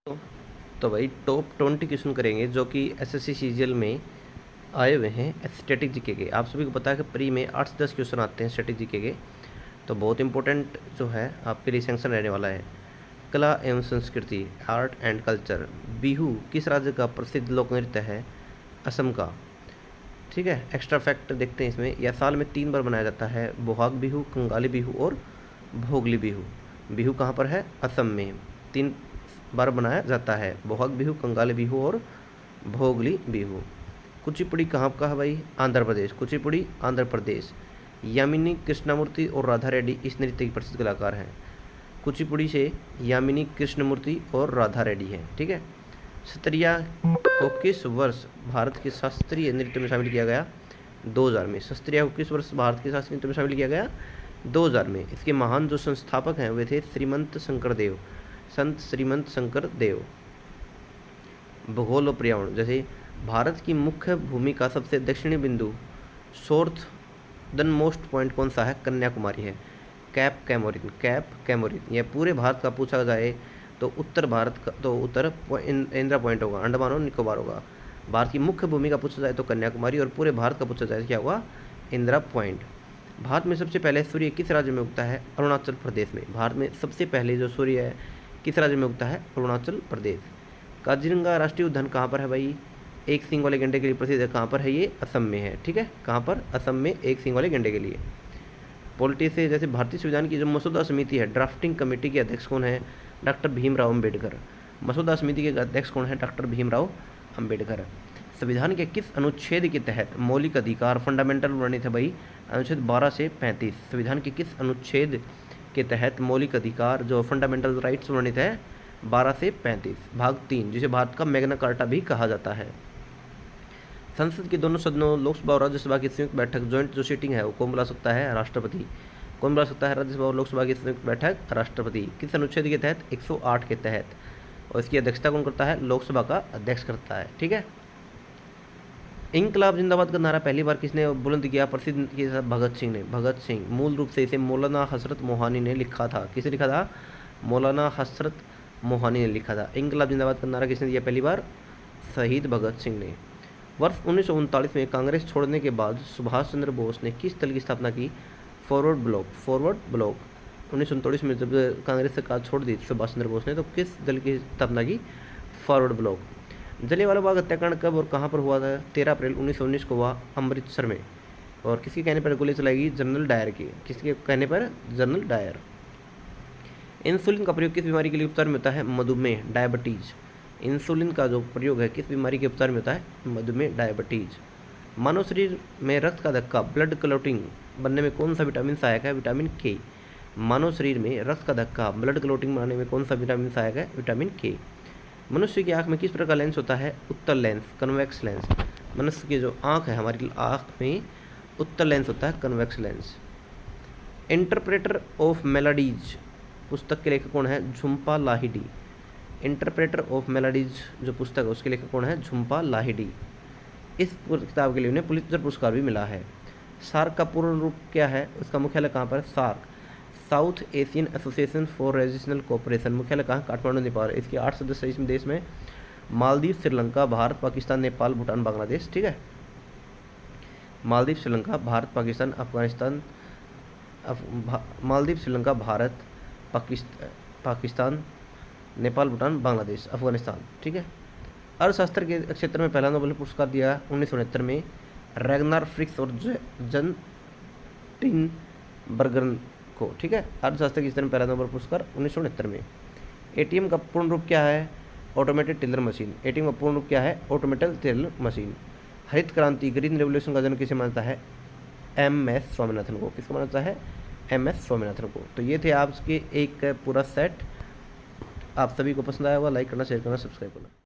तो भाई top 20 question करेंगे जो कि एसएससी सीजीएल में आए हुए हैं स्टैटिक जीके के। आप सभी को पता है कि प्री में 8 से 10 क्वेश्चन आते हैं स्टैटिक जीके के, तो बहुत इंपॉर्टेंट जो है आपके लिए सेंक्शन रहने वाला है। कला एवं संस्कृति, आर्ट एंड कल्चर। बिहू किस राज्य का प्रसिद्ध लोक नृत्य है? असम का। ठीक है, एक्स्ट्रा फैक्ट देखते हैं इसमें। यह साल में 3 बार मनाया जाता है, बोहाग बिहू, कंगाली बिहू और भोगली बिहू। बिहू कहाँ पर है? असम में 3 बार मनाया जाता है, बोहाग बिहू, कंगाली बिहू और भोगली बिहू। कुचिपुड़ी कहाँ का है भाई? आंध्र प्रदेश। कुचिपुड़ी आंध्र प्रदेश। यामिनी कृष्णमूर्ति और राधा रेड्डी इस नृत्य की प्रसिद्ध कलाकार हैं। कुचिपुड़ी से यामिनी कृष्णमूर्ति और राधा रेड्डी हैं। ठीक है। सत्रिया को किस वर्ष भारत के शास्त्रीय नृत्य में शामिल किया गया? 2000 में। सत्रिया को किस वर्ष भारत के शास्त्रीय नृत्य में शामिल किया गया? 2000 में। इसके महान जो संस्थापक हैं वे थे श्रीमंत शंकर देव, संत श्रीमंत शंकर देव। भूगोल और पर्यावरण, जैसे भारत की मुख्य भूमि का सबसे दक्षिणी बिंदु साउथ दन मोस्ट पॉइंट कौन सा है? कन्याकुमारी है। Cap Comorin, cap Comorin. यह पूरे भारत का पूछा जाए तो उत्तर भारत का तो उत्तर इंदिरा पॉइंट होगा, अंडमान और निकोबार होगा। भारत की मुख्य भूमि का पूछा जाए तो कन्याकुमारी, और पूरे भारत का पूछा जाए क्या होगा? इंदिरा पॉइंट। भारत में सबसे पहले सूर्य किस राज्य में उगता है? अरुणाचल प्रदेश में। भारत में सबसे पहले जो सूर्य है किस राज्य में उगता है? अरुणाचल प्रदेश। काजीरंगा राष्ट्रीय उद्यान कहाँ पर है भाई? एक सींग वाले गैंडे के लिए प्रसिद्ध है। कहाँ पर है ये? असम में है। ठीक है, कहाँ पर? असम में, एक सींग वाले गैंडे के लिए। पॉलिटी से, जैसे भारतीय संविधान की जो मसौदा समिति है, ड्राफ्टिंग कमेटी के अध्यक्ष कौन है? डॉक्टर भीमराव अम्बेडकर। मसौदा समिति के अध्यक्ष कौन है? डॉक्टर भीमराव अम्बेडकर। संविधान के किस अनुच्छेद के तहत मौलिक अधिकार फंडामेंटल वर्णित है भाई? अनुच्छेद 12 से 35। संविधान के किस अनुच्छेद के तहत मौलिक अधिकार जो फंडामेंटल राइट्स वर्णित है? 12 से 35, भाग 3, जिसे भारत का मैग्ना कार्टा भी कहा जाता है। संसद के दोनों सदनों लोकसभा और राज्यसभा की संयुक्त बैठक, ज्वाइंट जो सीटिंग है वो कौन बुला सकता है? राष्ट्रपति। कौन बुला सकता है राज्यसभा और लोकसभा की संयुक्त बैठक? राष्ट्रपति। किस अनुच्छेद के तहत? 108 के तहत। और इसकी अध्यक्षता कौन करता है? लोकसभा का अध्यक्ष करता है। ठीक है। इंकलाब जिंदाबाद का नारा पहली बार किसने बुलंद किया? प्रसिद्ध किया? भगत सिंह ने। भगत सिंह। मूल रूप से इसे मौलाना हसरत मोहानी ने लिखा था। किसे लिखा था? मौलाना हसरत मोहानी ने लिखा था। इंकलाब जिंदाबाद का नारा किसने दिया पहली बार? शहीद भगत सिंह ने। वर्ष 1939 में कांग्रेस छोड़ने के बाद सुभाष चंद्र बोस ने किस दल की स्थापना की? Forward block. Forward block. 1939 में जब कांग्रेस सरकार छोड़ दी सुभाष चंद्र बोस ने, तो किस दल की स्थापना की? Forward block. जलियांवाला बाग हत्याकांड कब और कहाँ पर हुआ था? 13 अप्रैल 1919 को हुआ अमृतसर में। और किसके कहने पर गोली चलाई गई? जनरल डायर की। किसके कहने पर? General Dyer. इंसुलिन का प्रयोग किस बीमारी के लिए उपचार में होता है? मधुमेह, डायबिटीज। इंसुलिन का जो प्रयोग है किस बीमारी के उपचार में होता है? मधुमेह, डायबिटीज। मानव शरीर में रक्त का धक्का, ब्लड क्लॉटिंग बनने में कौन सा विटामिन सहायक है? विटामिन के। मानव शरीर में रक्त का धक्का, ब्लड क्लॉटिंग बनाने में कौन सा विटामिन सहायक है? विटामिन के। मनुष्य की आंख में किस प्रकार का लेंस होता है? उत्तल लेंस, कन्वेक्स लेंस। मनुष्य की जो आंख है, हमारी आंख में उत्तल लेंस होता है, convex lens. Interpreter of melodies पुस्तक के लेखक कौन है? Jhumpa Lahiri. Interpreter of melodies जो पुस्तक है उसके लेखक कौन है? झुम्पा लाहिड़ी। इस किताब के लिए उन्हें पुलित्जर पुरस्कार भी मिला है। सार्क का पूर्ण रूप क्या है? उसका मुख्यालय कहाँ पर? SAARC, South Asian Association for Regional Cooperation. मुख्यालय कहाँ? काठमांडू, नेपाल। इसके 8 सदस्य इस देश में मालदीव, श्रीलंका, भारत, पाकिस्तान, नेपाल, भूटान, बांग्लादेश। ठीक है। मालदीव, श्रीलंका, भारत, पाकिस्तान, अफगानिस्तान, मालदीव, श्रीलंका, भारत, पाकिस्तान, नेपाल, भूटान, बांग्लादेश, अफगानिस्तान। ठीक है। अर्थशास्त्र के क्षेत्र में पहला नोबेल पुरस्कार दिया 1969 में रैगनार फ्रिक्स और जन टिनबर्गन को। ठीक है। अर्थशास्त्र के क्षेत्र में पहला नोबेल पुरस्कार 1969 में। एटीएम का पूर्ण रूप क्या है? Automated teller machine. एटीएम का पूर्ण रूप क्या है? Automated teller machine. हरित क्रांति, ग्रीन रेवोल्यूशन का जन्म किसे मानता है? MS स्वामीनाथन को। किसको मानता है? MS स्वामीनाथन को। तो ये थे आपके एक पूरा सेट। आप सभी को पसंद आया होगा। लाइक करना, शेयर करना, सब्सक्राइब करना।